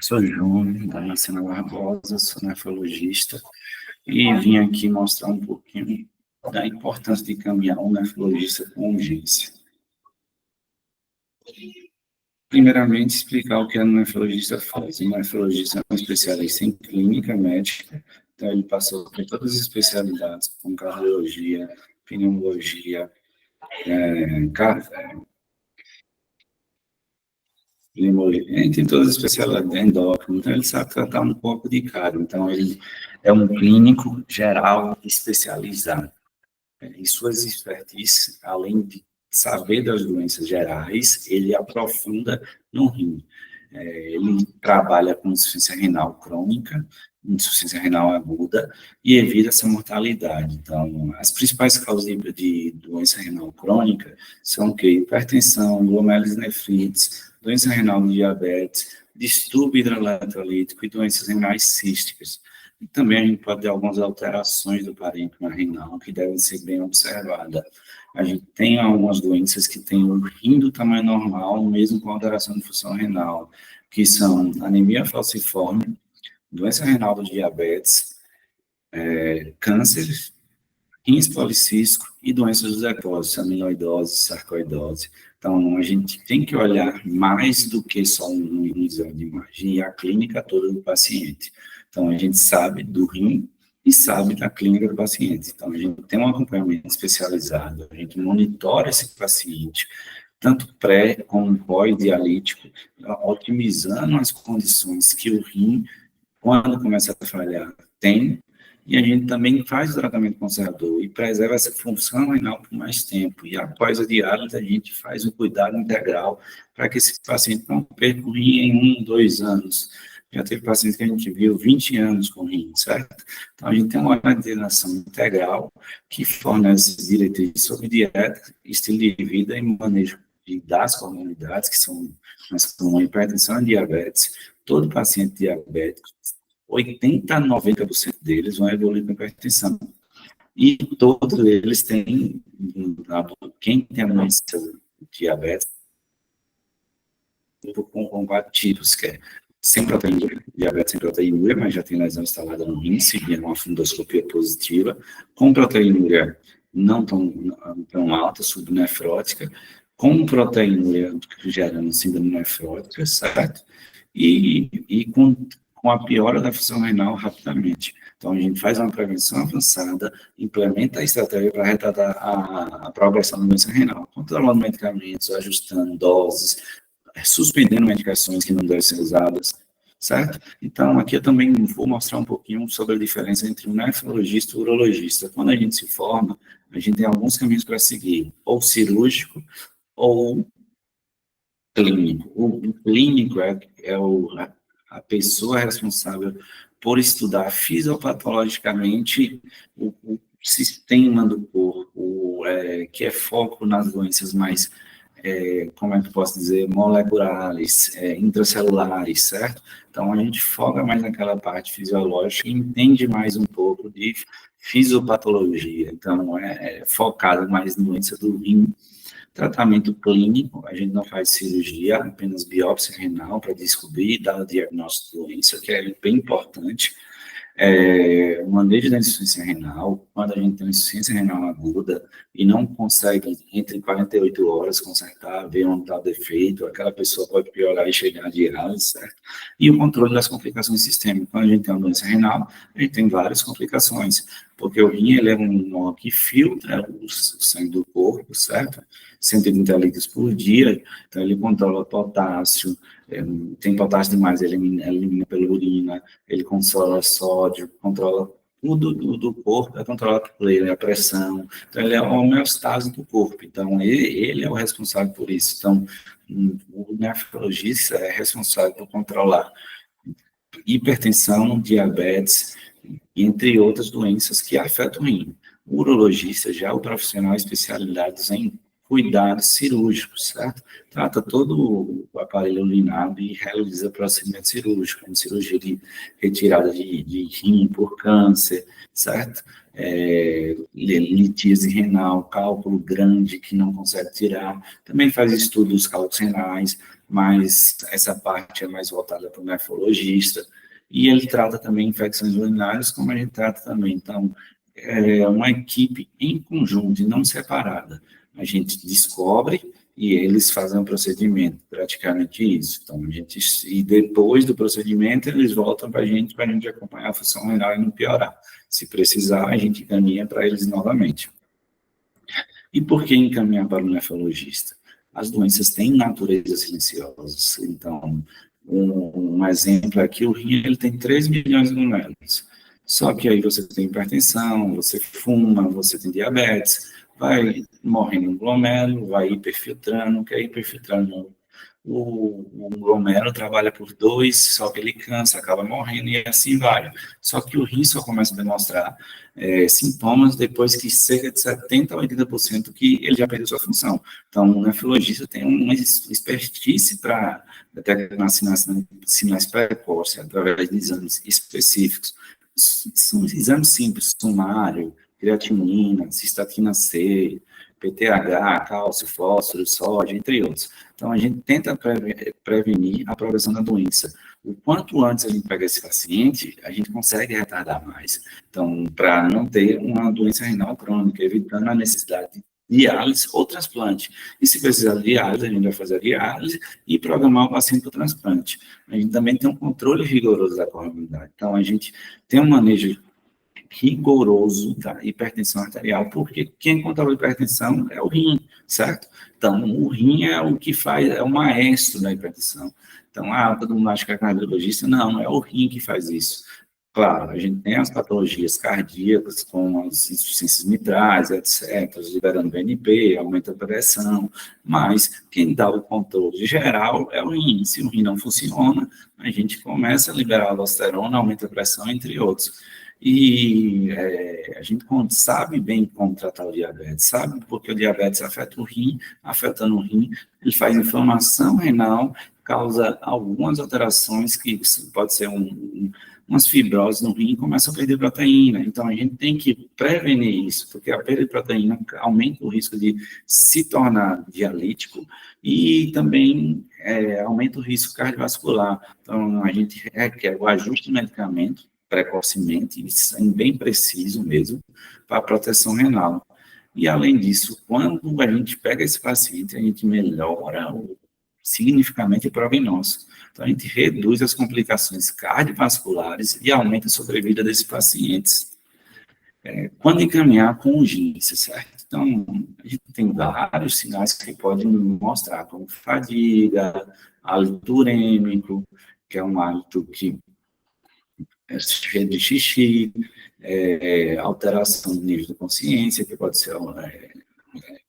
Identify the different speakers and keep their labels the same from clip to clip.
Speaker 1: Sou Júnior, da Marcena Barbosa, sou nefrologista e vim aqui mostrar um pouquinho da importância de caminhar um nefrologista com urgência. Primeiramente, explicar o que o nefrologista faz. O nefrologista é um especialista em clínica médica, então ele passou por todas as especialidades, como cardiologia, pneumologia, entre todas as especialidades, endócrino, então ele sabe tratar um pouco de cada. Então ele é um clínico geral especializado. E suas expertises, além de saber das doenças gerais, ele aprofunda no rim. Ele trabalha com insuficiência renal crônica, insuficiência renal aguda, e evita essa mortalidade. Então, as principais causas de doença renal crônica são o quê? Hipertensão, glomerulonefrites, doença renal de diabetes, distúrbio hidroeletrolítico e doenças renais císticas. E também a gente pode ter algumas alterações do parênquima renal que devem ser bem observadas. A gente tem algumas doenças que têm o rim do tamanho normal, mesmo com alteração de função renal, que são anemia falciforme, doença renal do diabetes, câncer, rins policístico e doenças dos depósitos, amiloidose, sarcoidose. Então, a gente tem que olhar mais do que só um exame de imagem e a clínica toda do paciente. Então, a gente sabe do rim e sabe da clínica do paciente. Então, a gente tem um acompanhamento especializado, a gente monitora esse paciente, tanto pré como pós-dialítico, otimizando as condições que o rim, quando começa a falhar, tem, e a gente também faz o tratamento conservador e preserva essa função renal por mais tempo. E após a diálise, a gente faz um cuidado integral para que esse paciente não perca o rim em 1, 2 anos. Já teve paciente que a gente viu 20 anos com rim, certo? Então, a gente tem uma orientação integral que fornece diretrizes sobre dieta, estilo de vida e manejo das comorbidades, que são mais comuns, hipertensão e diabetes. Todo paciente diabético, 80% a 90% deles vão evoluir com hipertensão. E todos eles têm, quem tem a doença diabetes, com 4 tipos, que é sem proteinúria, diabetes sem proteinúria, mas já tem lesão instalada no rim, seguindo uma fundoscopia positiva, com proteinúria não tão alta, subnefrótica, com proteinúria gerando síndrome nefrótica, certo? E com a piora da função renal rapidamente. Então, a gente faz uma prevenção avançada, implementa a estratégia para retardar a progressão da doença renal, controlando medicamentos, ajustando doses, suspendendo medicações que não devem ser usadas, certo? Então, aqui eu também vou mostrar um pouquinho sobre a diferença entre um nefrologista e um urologista. Quando a gente se forma, a gente tem alguns caminhos para seguir, ou cirúrgico, ou clínico. O clínico é a pessoa responsável por estudar fisiopatologicamente o sistema do corpo, que é foco nas doenças mais, como é que eu posso dizer, moleculares, intracelulares, certo? Então, a gente foca mais naquela parte fisiológica e entende mais um pouco de fisiopatologia. Então, focado mais na doença do rim. Tratamento clínico, a gente não faz cirurgia, apenas biópsia renal para descobrir e dar o diagnóstico da doença, que é bem importante. O manejo da insuficiência renal, quando a gente tem uma insuficiência renal aguda e não consegue, entre 48 horas, consertar, ver onde está o defeito, aquela pessoa pode piorar e chegar a diálise, certo? E o controle das complicações sistêmicas. Quando a gente tem uma doença renal, a gente tem várias complicações, porque o rim, ele é um órgão que filtra o sangue do corpo, certo? 130 litros por dia, então ele controla o potássio, tem potássio demais, ele elimina pela urina, ele controla sódio, controla tudo do corpo, controla a pressão, então ele é a homeostase do corpo, então ele é o responsável por isso. Então, o nefrologista é responsável por controlar hipertensão, diabetes, entre outras doenças que afetam o rim. O urologista já é o profissional especializado em cuidados cirúrgicos, certo? Trata todo o aparelho urinário e realiza procedimento cirúrgico, como cirurgia de retirada de rim por câncer, certo? Litíase renal, cálculo grande que não consegue tirar, também faz estudos cálculos renais, mas essa parte é mais voltada para o nefrologista, e ele trata também infecções urinárias, como a gente trata também. Então, é uma equipe em conjunto e não separada. A gente descobre e eles fazem o procedimento, praticamente isso. Então, e depois do procedimento, eles voltam para a gente acompanhar a função renal e não piorar. Se precisar, a gente encaminha para eles novamente. E por que encaminhar para o nefrologista? As doenças têm naturezas silenciosas. Então, um exemplo aqui, o rim ele tem 3 milhões de glomérulos. Só que aí você tem hipertensão, você fuma, você tem diabetes, vai morrendo um glomérulo, vai hiperfiltrando, que é hiperfiltrando. O glomérulo trabalha por 2, só que ele cansa, acaba morrendo e assim vai. Só que o rim só começa a demonstrar sintomas depois que cerca de 70% a 80% que ele já perdeu sua função. Então, o nefrologista tem uma expertise para detectar sinais precoces através de exames específicos. São exames simples, sumário, creatinina, cistatina C, PTH, cálcio, fósforo, sódio, entre outros. Então, a gente tenta prevenir a progressão da doença. O quanto antes a gente pega esse paciente, a gente consegue retardar mais. Então, para não ter uma doença renal crônica, evitando a necessidade de diálise ou transplante. E se precisar de diálise, a gente vai fazer a diálise e programar o paciente para o transplante. A gente também tem um controle rigoroso da comorbidade. Então, a gente tem um manejo rigoroso da hipertensão arterial, porque quem controla a hipertensão é o rim, certo? Então, o rim é o que faz, é o maestro da hipertensão. Então, todo mundo acha que é cardiologista, não, é o rim que faz isso. Claro, a gente tem as patologias cardíacas, como as insuficiências mitrais, etc., liberando BNP, aumenta a pressão, mas quem dá o controle geral é o rim. Se o rim não funciona, a gente começa a liberar a aldosterona, aumenta a pressão, entre outros. E a gente sabe bem como tratar o diabetes, sabe? Porque o diabetes afeta o rim, afetando o rim, ele faz inflamação renal, causa algumas alterações que pode ser umas fibroses no rim e começa a perder proteína. Então, a gente tem que prevenir isso, porque a perda de proteína aumenta o risco de se tornar dialítico e também aumenta o risco cardiovascular. Então, a gente requer o ajuste do medicamento precocemente, bem preciso mesmo, para a proteção renal. E, além disso, quando a gente pega esse paciente, a gente melhora significativamente o prognóstico. Então, a gente reduz as complicações cardiovasculares e aumenta a sobrevida desses pacientes. Quando encaminhar com urgência, certo? Então, a gente tem vários sinais que podem mostrar, como fadiga, hálito urêmico, que é um hálito que cheio de xixi, alteração do nível de consciência, que pode ser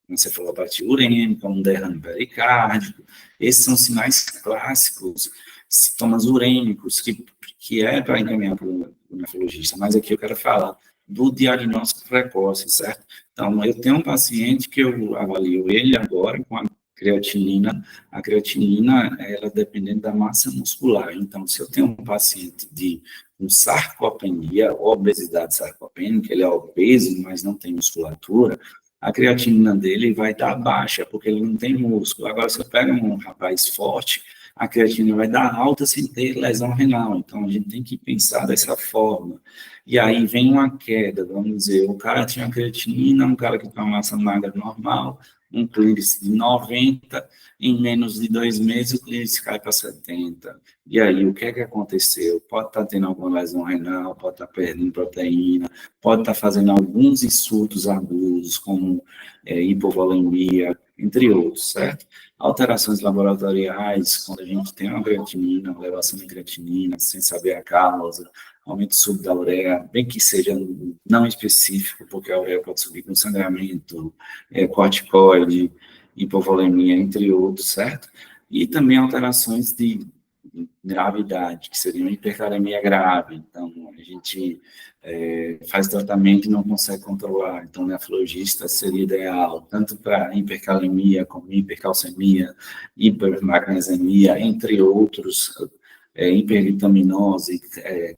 Speaker 1: encefalopatia urêmica, um derrame pericárdico. Esses são sinais clássicos, sintomas urêmicos, que é para encaminhar para o nefrologista. Mas aqui eu quero falar do diagnóstico precoce, certo? Então, eu tenho um paciente que eu avalio ele agora com a creatinina. A creatinina, ela dependendo da massa muscular. Então, se eu tenho um paciente com sarcopenia, obesidade sarcopênica, ele é obeso, mas não tem musculatura, a creatinina dele vai dar baixa, porque ele não tem músculo. Agora, se eu pego um rapaz forte, a creatina vai dar alta sem ter lesão renal. Então, a gente tem que pensar dessa forma. E aí vem uma queda, vamos dizer, o cara tinha creatinina, um cara que tem uma massa magra normal, um clínice de 90, em menos de 2 meses o clínice cai para 70. E aí, o que é que aconteceu? Pode estar tendo alguma lesão renal, pode estar perdendo proteína, pode estar fazendo alguns insultos agudos, como hipovolemia, entre outros, certo? Alterações laboratoriais, quando a gente tem uma creatinina, uma elevação de creatinina, sem saber a causa, aumento súbito da ureia, bem que seja não específico, porque a ureia pode subir com sangramento, corticoide, hipovolemia, entre outros, certo? E também alterações de gravidade, que seria uma hipercalemia grave. Então, a gente faz tratamento e não consegue controlar. Então, o nefrologista seria ideal, tanto para hipercalemia, como hipercalcemia, hipermagnesemia, entre outros hipervitaminose,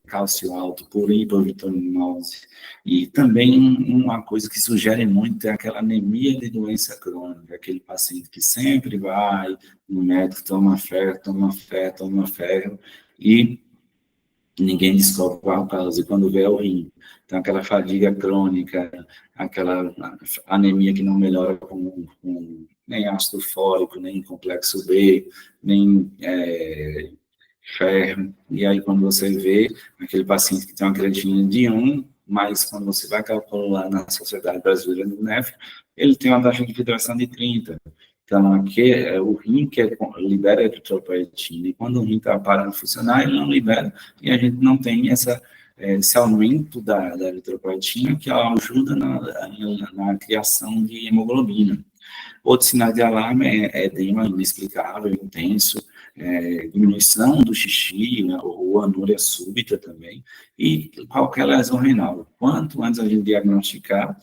Speaker 1: cálcio alto por hipovitaminose. E também uma coisa que sugere muito é aquela anemia de doença crônica, aquele paciente que sempre vai no médico, toma ferro, toma ferro, toma ferro, e ninguém descobre qual a causa, e quando vê é o rim. Então, aquela fadiga crônica, aquela anemia que não melhora com nem ácido fólico, nem complexo B, nem ferro. E aí, quando você vê aquele paciente que tem uma creatinina de 1, mas quando você vai calcular na Sociedade Brasileira do NEF, ele tem uma taxa de filtração de 30. Então, aqui é o rim que libera a eritropoetina, e quando o rim está parando de funcionar, ele não libera, e a gente não tem esse aumento da eritropoetina, que ajuda na criação de hemoglobina. Outro sinal de alarme é edema inexplicável, intenso, diminuição do xixi, né, ou anúria súbita também, e qualquer lesão renal. Quanto antes a gente diagnosticar,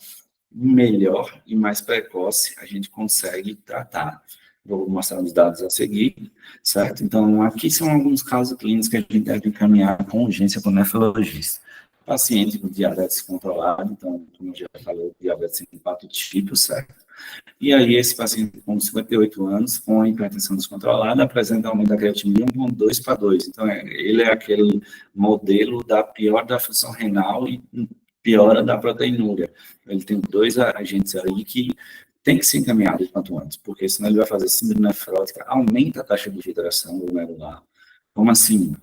Speaker 1: melhor e mais precoce a gente consegue tratar. Vou mostrar os dados a seguir, certo? Então, aqui são alguns casos clínicos que a gente deve encaminhar com urgência para o nefrologista. Paciente com diabetes controlado, então, como eu já falei, diabetes em 4 tipos, certo? E aí, esse paciente com 58 anos, com a hipertensão descontrolada, apresenta aumento da creatinina 1,2 para 2. Então, ele é aquele modelo da pior da função renal e piora da proteinúria. Ele tem 2 agentes aí que tem que ser encaminhado quanto antes, porque senão ele vai fazer síndrome nefrótica, aumenta a taxa de filtração glomerular. Como assim?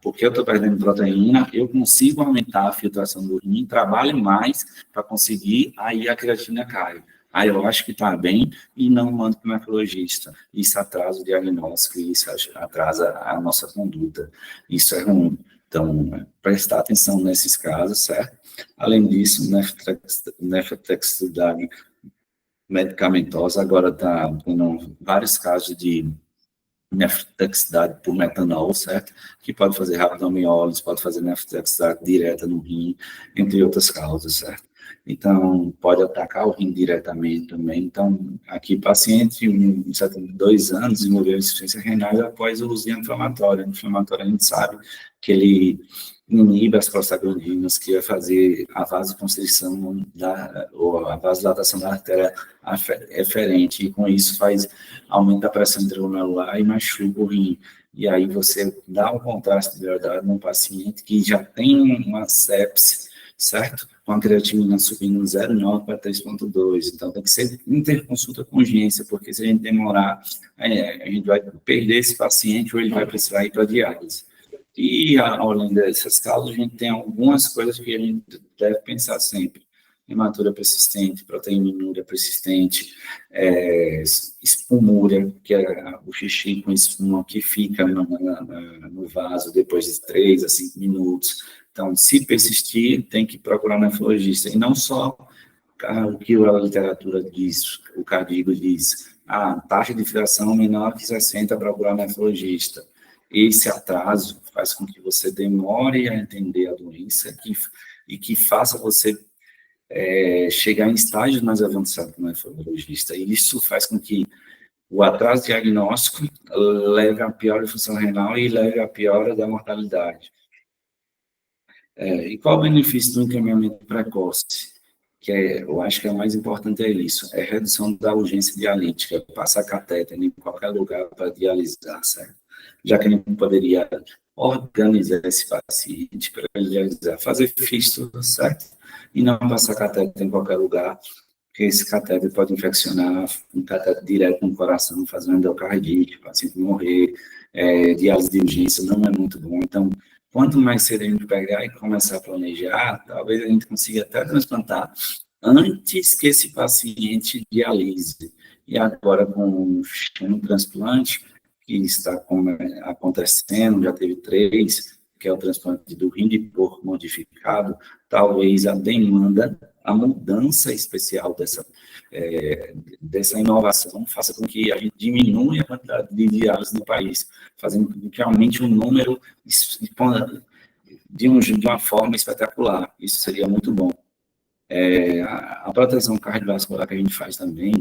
Speaker 1: Porque eu estou perdendo proteína, eu consigo aumentar a filtração do rim, trabalho mais para conseguir, aí a creatina cai. Aí eu acho que está bem e não mando para o nefrologista. Isso atrasa o diagnóstico, isso atrasa a nossa conduta. Isso é ruim. Então, prestar atenção nesses casos, certo? Além disso, nefrotoxicidade medicamentosa agora está tendo vários casos de nefrotoxicidade por metanol, certo? Que pode fazer rabdomiólise, pode fazer nefrotoxicidade direta no rim, entre outras causas, certo? Então, pode atacar o rim diretamente também. Então, aqui, paciente de 72 anos desenvolveu insuficiência renal após o uso de anti-inflamatório. O anti-inflamatório, a gente sabe que ele inibe as prostaglandinas, que vai fazer a vasoconstrição ou a vasodilatação da artéria eferente, e com isso aumenta a pressão intraglomerular e machuca o rim. E aí você dá um contraste de verdade num paciente que já tem uma sepse, certo? Com a creatinina subindo 0,9 para 3,2. Então, tem que ser interconsulta com urgência, porque se a gente demorar, a gente vai perder esse paciente ou ele vai precisar ir para diálise. E, além dessas causas, a gente tem algumas coisas que a gente deve pensar sempre. Hematura persistente, proteinúria persistente, espumúria, que é o xixi com espuma que fica no vaso depois de 3 a 5 minutos. Então, se persistir, tem que procurar um nefrologista. E não só o que a literatura diz, o Cardigo diz, taxa de filtração menor que 60 para procurar um nefrologista. Esse atraso faz com que você demore a entender a doença e que faça você chegar em estágios mais avançados no nefrologista. E isso faz com que o atraso diagnóstico leve a piora da função renal e leve a piora da mortalidade. E qual o benefício do encaminhamento precoce? Eu acho que o mais importante é isso, é a redução da urgência dialítica, passar catéter em qualquer lugar para dialisar, certo? Já que a gente poderia organizar esse paciente para ele dialisar, fazer fístula, certo? E não passar catéter em qualquer lugar, porque esse catéter pode infeccionar um catéter direto no coração, fazer uma endocardite, o paciente morrer, diálise de urgência não é muito bom. Então, quanto mais cedo a gente pegar e começar a planejar, talvez a gente consiga até transplantar antes que esse paciente dialise. E agora, com o transplante, que está acontecendo, já teve 3, que é o transplante do rim de porco modificado, talvez a demanda, a mudança especial dessa inovação faça com que a gente diminua a quantidade de diálise no país, fazendo com que aumente o número de uma forma espetacular. Isso seria muito bom. A proteção cardiovascular que a gente faz também,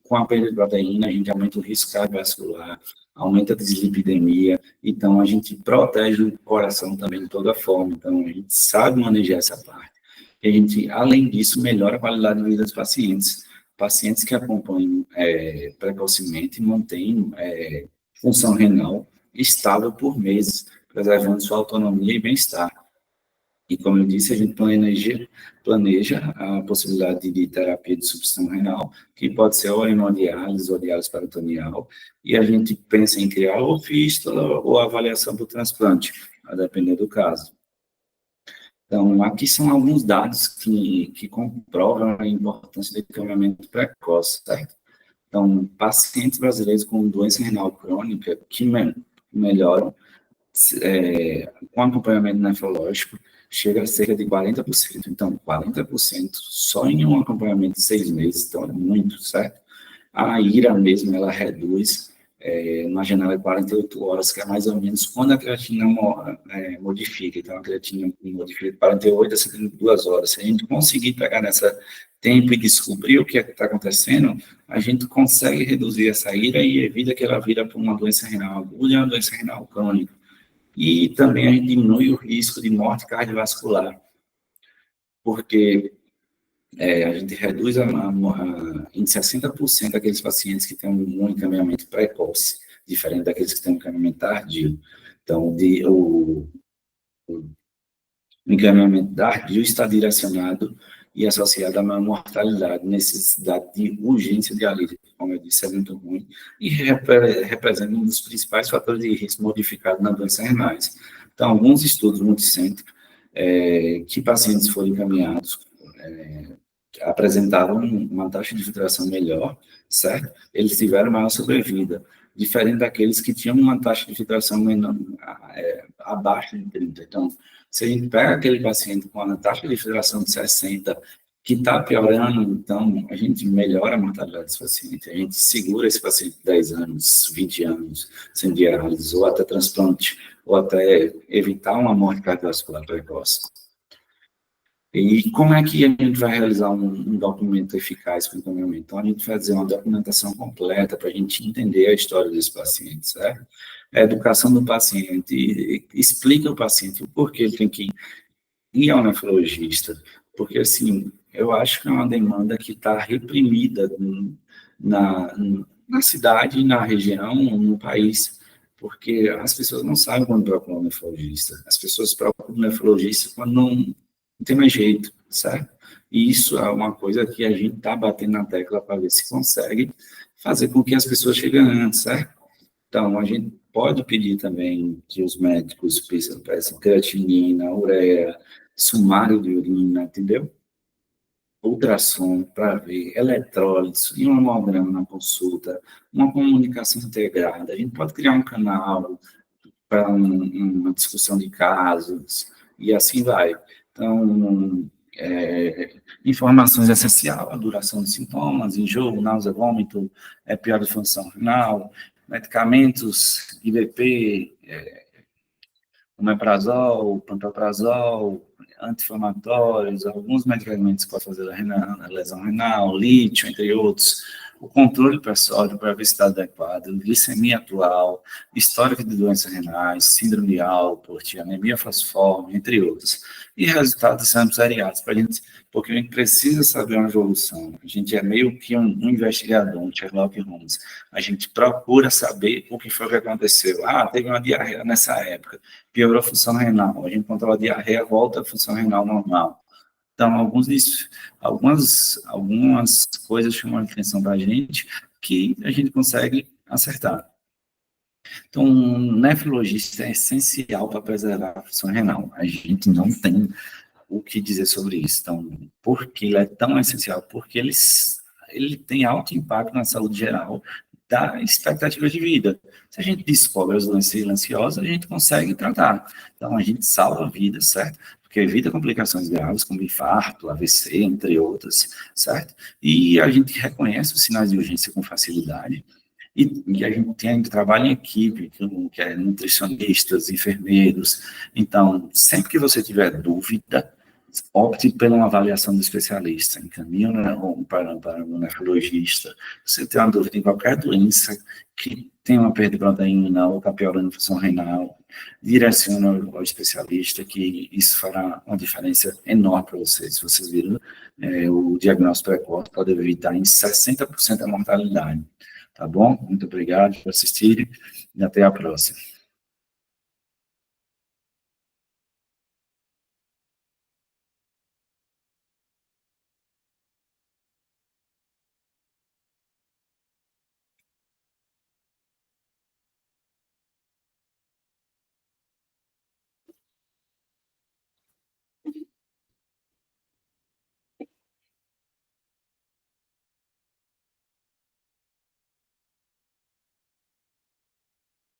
Speaker 1: com a perda de proteína, a gente aumenta o risco cardiovascular, aumenta a dislipidemia, então a gente protege o coração também de toda forma, então a gente sabe manejar essa parte. E a gente, além disso, melhora a qualidade de vida dos pacientes. Pacientes que acompanham precocemente mantêm função renal estável por meses, preservando sua autonomia e bem-estar. E, como eu disse, a gente planeja a possibilidade de terapia de substituição renal, que pode ser ou hemodiálise ou diálise peritoneal, e a gente pensa em criar ou fístula ou avaliação para o transplante, a depender do caso. Então, aqui são alguns dados que comprovam a importância do encaminhamento precoce, certo? Então, pacientes brasileiros com doença renal crônica que melhoram com acompanhamento nefrológico, chega a cerca de 40%. Então, 40% só em um acompanhamento de 6 meses, então é muito, certo? A IRA mesmo, ela reduz na janela de 48 horas, que é mais ou menos quando a creatina modifica. Então, a creatina modifica de 48 a 72 horas. Se a gente conseguir pegar nessa tempo e descobrir o que está acontecendo, a gente consegue reduzir essa IRA e evita que ela vira para uma doença renal aguda e uma doença renal crônica. E também a gente diminui o risco de morte cardiovascular, porque a gente reduz em 60% aqueles pacientes que têm um encaminhamento precoce, diferente daqueles que têm um encaminhamento tardio. Então, o encaminhamento tardio está direcionado e associado a maior mortalidade, necessidade de urgência de alívio, como eu disse, é muito ruim, e representa um dos principais fatores de risco modificado na doença renais. Então, alguns estudos multicêntricos, que pacientes foram encaminhados, apresentavam uma taxa de filtração melhor, certo? Eles tiveram maior sobrevida, diferente daqueles que tinham uma taxa de filtração menor, abaixo de 30. Então, se a gente pega aquele paciente com a taxa de filtração de 60, que está piorando, então a gente melhora a mortalidade desse paciente, a gente segura esse paciente 10 anos, 20 anos, sem diálise, ou até transplante, ou até evitar uma morte cardiovascular precoce. E como é que a gente vai realizar um documento eficaz para o encaminhamento? Então, a gente vai fazer uma documentação completa para a gente entender a história desse paciente, certo? A educação do paciente, explica ao paciente o porquê ele tem que ir ao nefrologista, porque, assim, eu acho que é uma demanda que está reprimida na, na cidade, na região, no país, porque as pessoas não sabem quando procuram um nefrologista, as pessoas procuram um nefrologista quando não tem mais jeito, certo? E isso é uma coisa que a gente está batendo na tecla para ver se consegue fazer com que as pessoas cheguem antes, certo? Então, a gente pode pedir também que os médicos peçam creatinina, ureia, sumário de urina, entendeu? Ultrassom para ver eletrólise, e um hemograma na consulta, uma comunicação integrada. A gente pode criar um canal para uma discussão de casos, e assim vai. Então, informações essenciais, a duração dos sintomas, enjoo, náusea, vômito, pior de função renal, medicamentos, IVP, omeprazol, pantoprazol, anti-inflamatórios, alguns medicamentos para fazer a lesão renal, lítio, entre outros, o controle para sódio, para ver se está adequado, glicemia atual, histórico de doenças renais, síndrome de Alport, anemia falciforme, entre outros. E resultados de exames seriados, porque a gente precisa saber uma evolução. A gente é meio que um investigador, um Sherlock Holmes. A gente procura saber o que foi que aconteceu. Ah, teve uma diarreia nessa época, piorou a função renal. A gente controla a diarreia, volta à função renal normal. Então, algumas coisas chamam a atenção da gente que a gente consegue acertar. Então, um nefrologista é essencial para preservar a função renal. A gente não tem o que dizer sobre isso. Então, por que ele é tão essencial? Porque ele tem alto impacto na saúde geral da expectativa de vida. Se a gente descobre as doenças silenciosas, a gente consegue tratar. Então, a gente salva vidas, certo? Porque evita complicações graves, como infarto, AVC, entre outras, certo? E a gente reconhece os sinais de urgência com facilidade. E a gente trabalha em equipe, que é nutricionistas, enfermeiros. Então, sempre que você tiver dúvida, opte pela uma avaliação do especialista, encaminhe para um nefrologista. Se você tem uma dúvida em qualquer doença que tem uma perda de proteína ou está piorando a função renal, direcione ao especialista, que isso fará uma diferença enorme para vocês. Se vocês viram, o diagnóstico precoce pode evitar em 60% a mortalidade. Tá bom? Muito obrigado por assistirem e até a próxima.